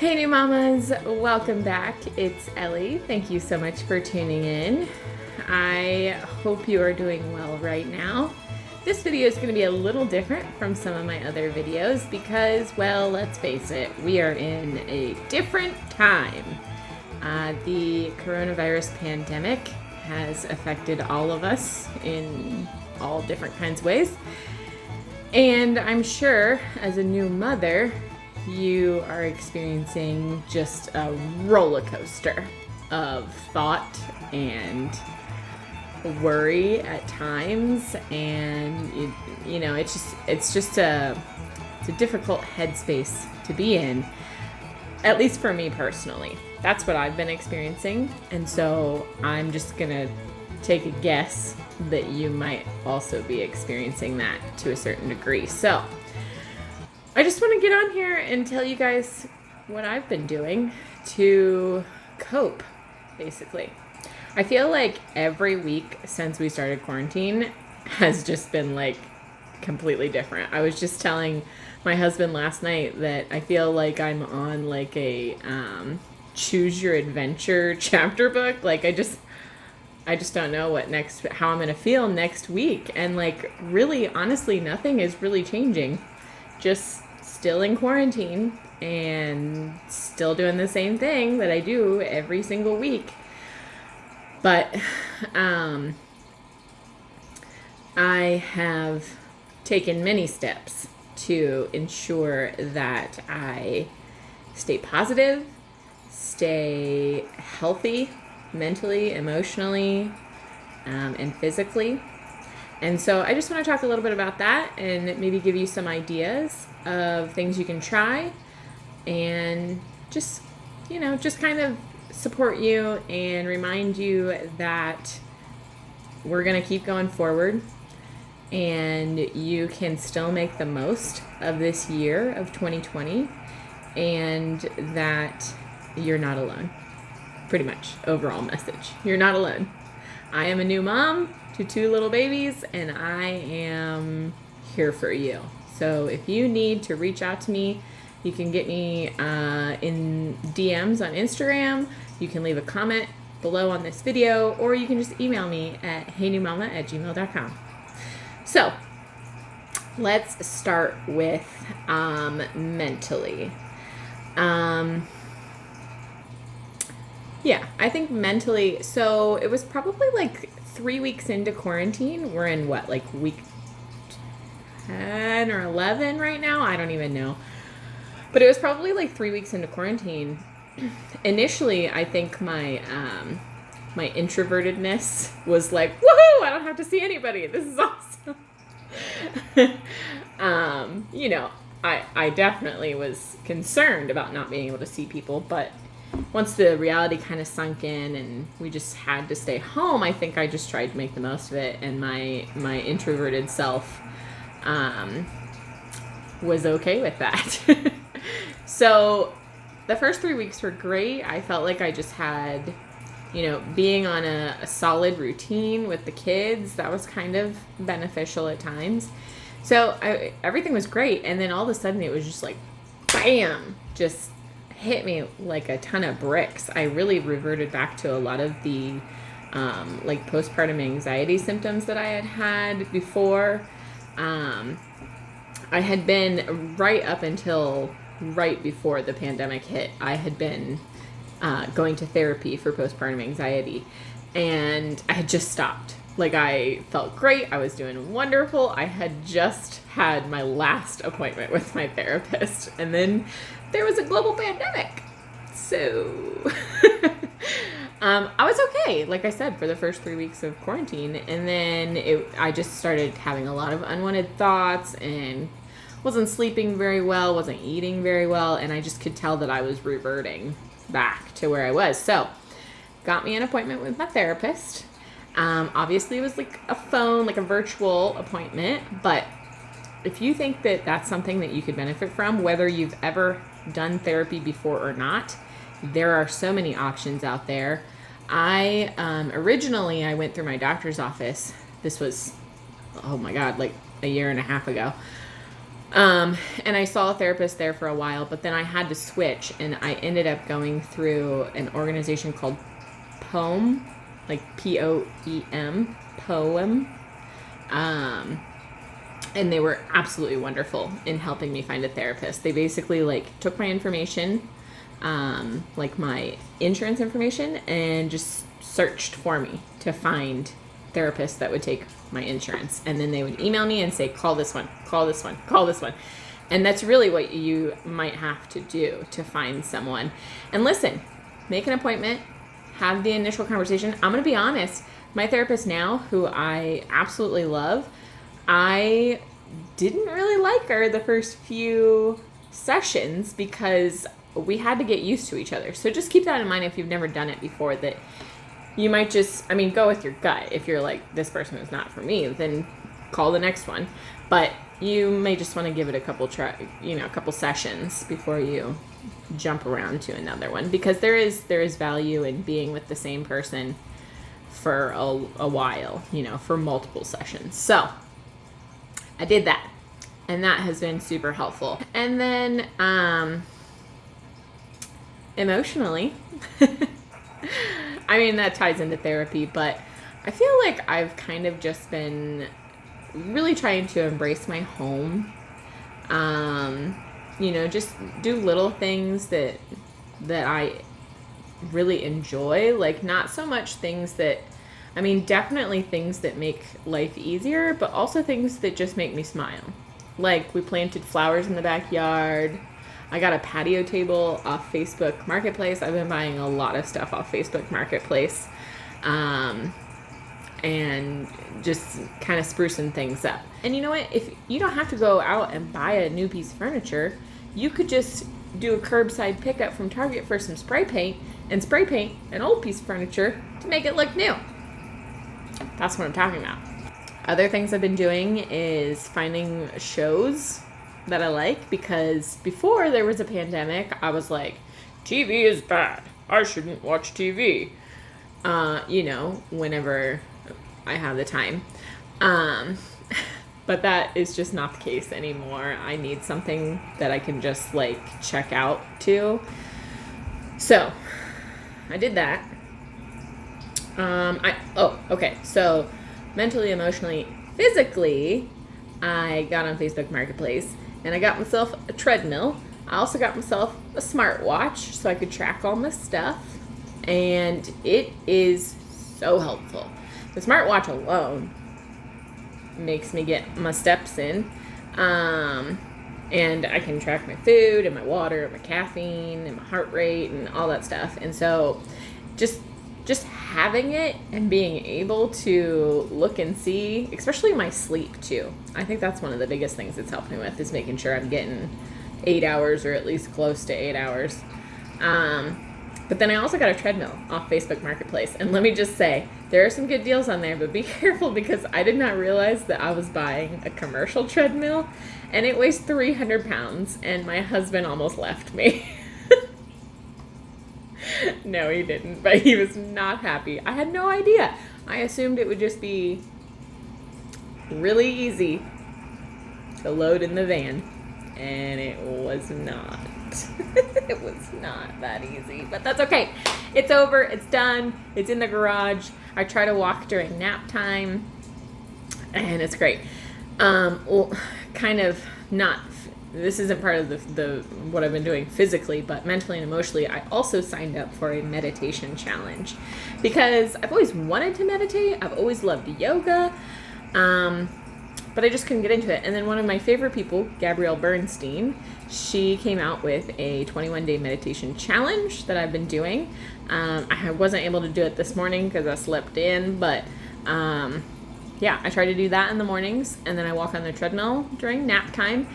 Hey new mamas, welcome back. It's Ellie. Thank you so much for tuning in. I hope you are doing well right now. This video is going to be a little different from some of my other videos because, well, let's face it, we are in a different time. The coronavirus pandemic has affected all of us in all different kinds of ways. And I'm sure as a new mother, you are experiencing just a roller coaster of thought and worry at times, and it's just a difficult headspace to be in, at least for me personally. That's what I've been experiencing, and so I'm just gonna take a guess that you might also be experiencing that to a certain degree. So I just want to get on here and tell you guys what I've been doing to cope, basically. I feel like every week since we started quarantine has just been like completely different. I was just telling my husband last night that I feel like I'm on like a choose your adventure chapter book. Like I just don't know how I'm going to feel next week. And like really, honestly, nothing is really changing. Just still in quarantine and still doing the same thing that I do every single week. But I have taken many steps to ensure that I stay positive, stay healthy, mentally, emotionally, and physically. And so I just want to talk a little bit about that and maybe give you some ideas of things you can try and just kind of support you and remind you that we're going to keep going forward and you can still make the most of this year of 2020 and that you're not alone. Pretty much overall message. You're not alone. I am a new mom to 2 little babies, and I am here for you. So if you need to reach out to me, you can get me in DMs on Instagram. You can leave a comment below on this video, or you can just email me at heynewmama@gmail.com. So let's start with mentally. Yeah, I think mentally, so it was probably like 3 weeks into quarantine. We're in week 10 or 11 right now? I don't even know. But it was probably like 3 weeks into quarantine. Initially, I think my introvertedness was like, woohoo, I don't have to see anybody. This is awesome. I definitely was concerned about not being able to see people, but once the reality kind of sunk in and we just had to stay home, I think I just tried to make the most of it, and my introverted self was okay with that. So the first 3 weeks were great. I felt like I just had, being on a solid routine with the kids, that was kind of beneficial at times. So everything was great, and then all of a sudden it was just like, bam, just hit me like a ton of bricks. I really reverted back to a lot of the postpartum anxiety symptoms that I had before. I had been right up until right before the pandemic hit. I had been going to therapy for postpartum anxiety, and I had just stopped. Like, I felt great. I was doing wonderful. I had just had my last appointment with my therapist, and then there was a global pandemic. So I was okay, like I said, for the first 3 weeks of quarantine. And then I just started having a lot of unwanted thoughts and wasn't sleeping very well, wasn't eating very well. And I just could tell that I was reverting back to where I was. So got me an appointment with my therapist. Obviously it was like a virtual appointment. But if you think that that's something that you could benefit from, whether you've ever done therapy before or not, there are so many options out there. Originally I went through my doctor's office. This was, oh my God, like a year and a half ago. And I saw a therapist there for a while, but then I had to switch, and I ended up going through an organization called POEM, like POEM, POEM. And they were absolutely wonderful in helping me find a therapist. They basically like took my information, like my insurance information, and just searched for me to find therapists that would take my insurance. And then they would email me and say, call this one, call this one, call this one. And that's really what you might have to do to find someone. And listen, make an appointment, have the initial conversation. I'm going to be honest. My therapist now, who I absolutely love, I didn't really like her the first few sessions because we had to get used to each other. So just keep that in mind if you've never done it before, that you might just, go with your gut. If you're like, this person is not for me, then call the next one. But you may just want to give it a couple sessions before you jump around to another one, because there is value in being with the same person for a while, for multiple sessions. So I did that, and that has been super helpful. And then emotionally, that ties into therapy, but I feel like I've kind of just been really trying to embrace my home. Just do little things that I really enjoy, like not so much things that, definitely things that make life easier, but also things that just make me smile. Like we planted flowers in the backyard. I got a patio table off Facebook Marketplace. I've been buying a lot of stuff off Facebook Marketplace, and just kind of sprucing things up. And you know what? If you don't have to go out and buy a new piece of furniture, you could just do a curbside pickup from Target for some spray paint and spray paint an old piece of furniture to make it look new. That's what I'm talking about. Other things I've been doing is finding shows that I like, because before there was a pandemic, I was like, TV is bad. I shouldn't watch TV. Whenever I have the time. But that is just not the case anymore. I need something that I can just check out to. So I did that. So mentally, emotionally, physically, I got on Facebook Marketplace and I got myself a treadmill. I also got myself a SmartWatch so I could track all my stuff, and it is so helpful. The SmartWatch alone makes me get my steps in, and I can track my food and my water and my caffeine and my heart rate and all that stuff. And so just having it and being able to look and see, especially my sleep too. I think that's one of the biggest things it's helped me with, is making sure I'm getting 8 hours, or at least close to 8 hours. But then I also got a treadmill off Facebook Marketplace. And let me just say, there are some good deals on there, but be careful, because I did not realize that I was buying a commercial treadmill, and it weighs 300 pounds, and my husband almost left me. No, he didn't, but he was not happy. I had no idea. I assumed it would just be really easy to load in the van, and it was not. It was not that easy, but that's okay. It's over. It's done. It's in the garage. I try to walk during nap time, and it's great. This isn't part of the what I've been doing physically, but mentally and emotionally, I also signed up for a meditation challenge, because I've always wanted to meditate. I've always loved yoga, but I just couldn't get into it. And then one of my favorite people, Bernstein, she came out with a 21-day meditation challenge that I've been doing. I wasn't able to do it this morning because I slept in, but I try to do that in the mornings, and then I walk on the treadmill during nap time.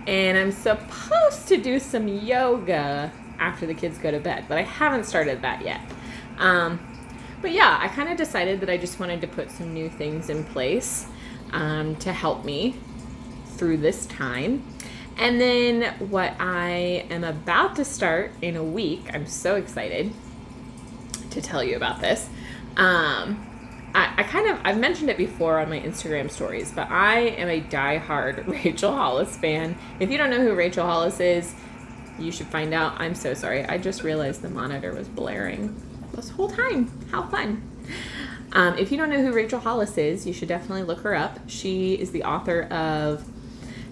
And I'm supposed to do some yoga after the kids go to bed, but I haven't started that yet. I kind of decided that I just wanted to put some new things in place to help me through this time. And then what I am about to start in a week, I'm so excited to tell you about this, I've mentioned it before on my Instagram stories, but I am a diehard Rachel Hollis fan. If you don't know who Rachel Hollis is, you should find out. I'm so sorry. I just realized the monitor was blaring this whole time. How fun. If you don't know who Rachel Hollis is, you should definitely look her up. She is the author of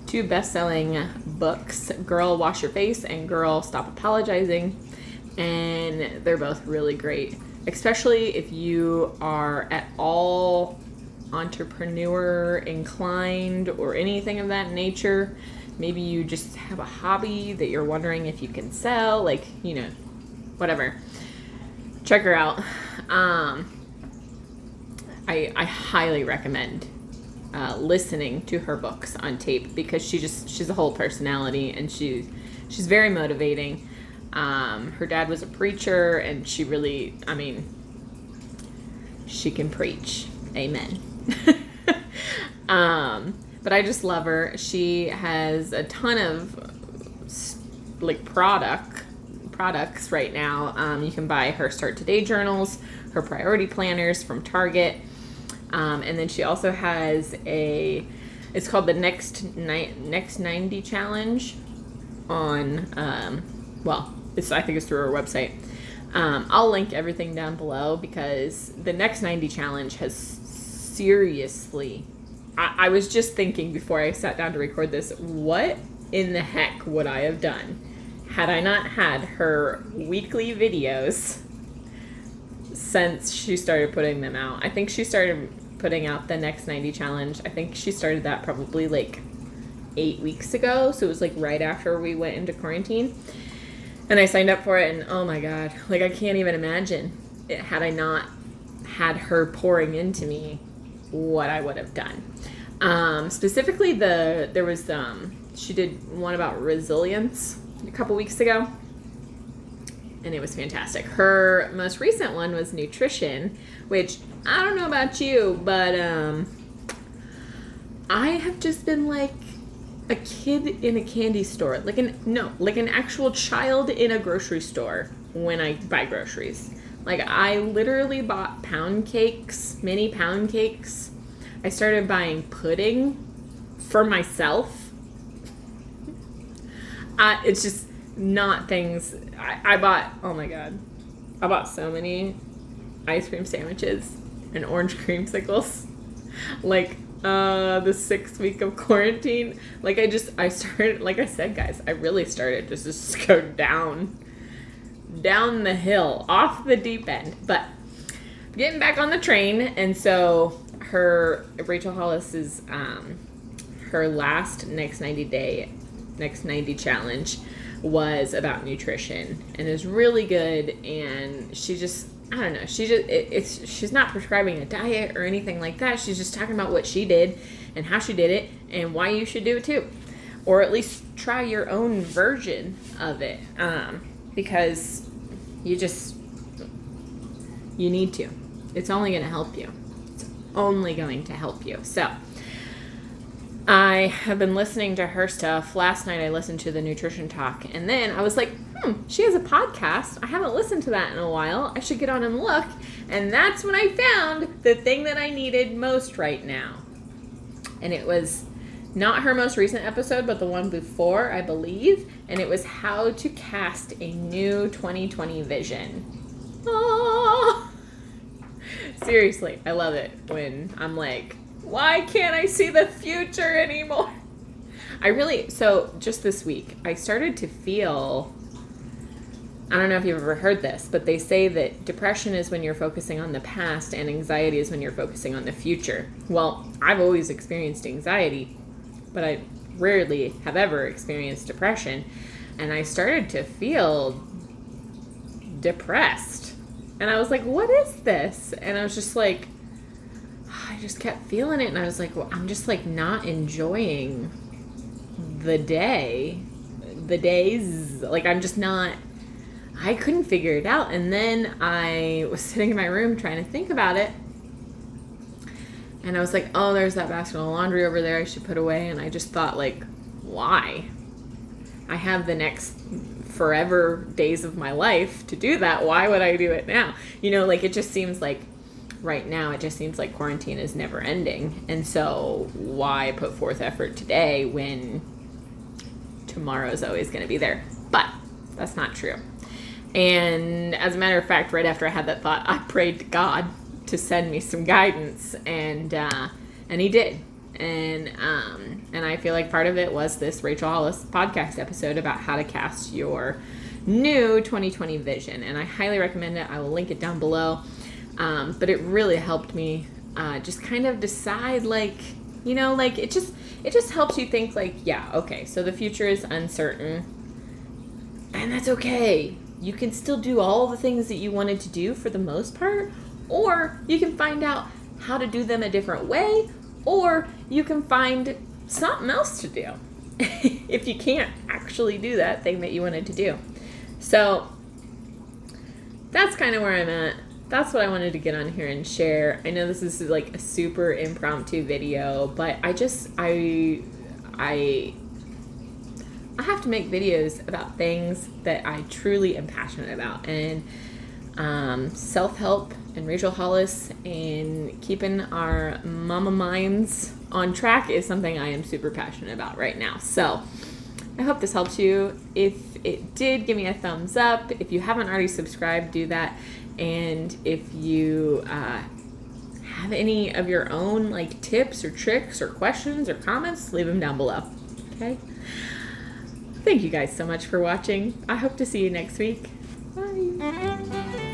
2 best-selling books, Girl, Wash Your Face and Girl, Stop Apologizing. And they're both really great, especially if you are at all entrepreneur inclined or anything of that nature. Maybe you just have a hobby that you're wondering if you can sell, like, whatever. Check her out. I highly recommend listening to her books on tape because she's a whole personality, and she's very motivating. Her dad was a preacher, and she really, she can preach. Amen. But I just love her. She has a ton of products right now. You can buy her Start Today journals, her priority planners from Target. And then she also has it's called the Next 90 Challenge on, I think it's through her website. I'll link everything down below because the Next 90 Challenge has seriously, I was just thinking before I sat down to record this, what in the heck would I have done had I not had her weekly videos since she started putting them out. I think she started putting out the Next 90 Challenge. I think she started that probably like 8 weeks ago. So it was like right after we went into quarantine. And I signed up for it, and oh my God, like I can't even imagine it had I not had her pouring into me what I would have done. Specifically she did one about resilience a couple weeks ago, and it was fantastic. Her most recent one was nutrition, which I don't know about you, but I have just been like a kid in a candy store, like an actual child in a grocery store when I buy groceries. Like I literally bought mini pound cakes. I started buying pudding for myself. It's just not things. I bought, oh my God, I bought so many ice cream sandwiches and orange creamsicles. Like the 6th week of quarantine. Like I started, like I said, guys, I really started just to go down the hill, off the deep end. But getting back on the train, and so Rachel Hollis's her last Next 90 Challenge was about nutrition, and is really good. And she just, I don't know, she's not prescribing a diet or anything like that. She's just talking about what she did and how she did it and why you should do it too, or at least try your own version of it, because you need to. It's only going to help you. So I have been listening to her stuff. Last night I listened to the Nutrition Talk, and then I was like, she has a podcast. I haven't listened to that in a while. I should get on and look. And that's when I found the thing that I needed most right now. And it was not her most recent episode, but the one before, I believe. And it was how to cast a new 2020 vision. Oh, seriously, I love it when I'm like, why can't I see the future anymore? So just this week, I started to feel, I don't know if you've ever heard this, but they say that depression is when you're focusing on the past and anxiety is when you're focusing on the future. Well, I've always experienced anxiety, but I rarely have ever experienced depression. And I started to feel depressed. And I was like, what is this? And I was just like, I just kept feeling it. And I was like, well, I'm just like not enjoying the days. Like I'm just not, I couldn't figure it out. And then I was sitting in my room trying to think about it. And I was like, oh, there's that basket of laundry over there I should put away. And I just thought, like, why? I have the next forever days of my life to do that. Why would I do it now? Like it just seems like right now it just seems like quarantine is never ending. And so why put forth effort today when tomorrow's always going to be there? But that's not true. And as a matter of fact, right after I had that thought, I prayed to God to send me some guidance, and he did. And I feel like part of it was this Rachel Hollis podcast episode about how to cast your new 2020 vision. And I highly recommend it. I will link it down below. But it really helped me just kind of decide, like, you know, like it just helps you think like, yeah, okay, so the future is uncertain, and that's okay. You can still do all the things that you wanted to do for the most part, or you can find out how to do them a different way, or you can find something else to do if you can't actually do that thing that you wanted to do. So that's kind of where I'm at. That's what I wanted to get on here and share. I know this is like a super impromptu video, but I have to make videos about things that I truly am passionate about. And self-help and Rachel Hollis and keeping our mama minds on track is something I am super passionate about right now. So I hope this helps you. If it did, give me a thumbs up. If you haven't already subscribed, do that. And if you have any of your own like tips or tricks or questions or comments, leave them down below. Okay? Thank you guys so much for watching. I hope to see you next week. Bye.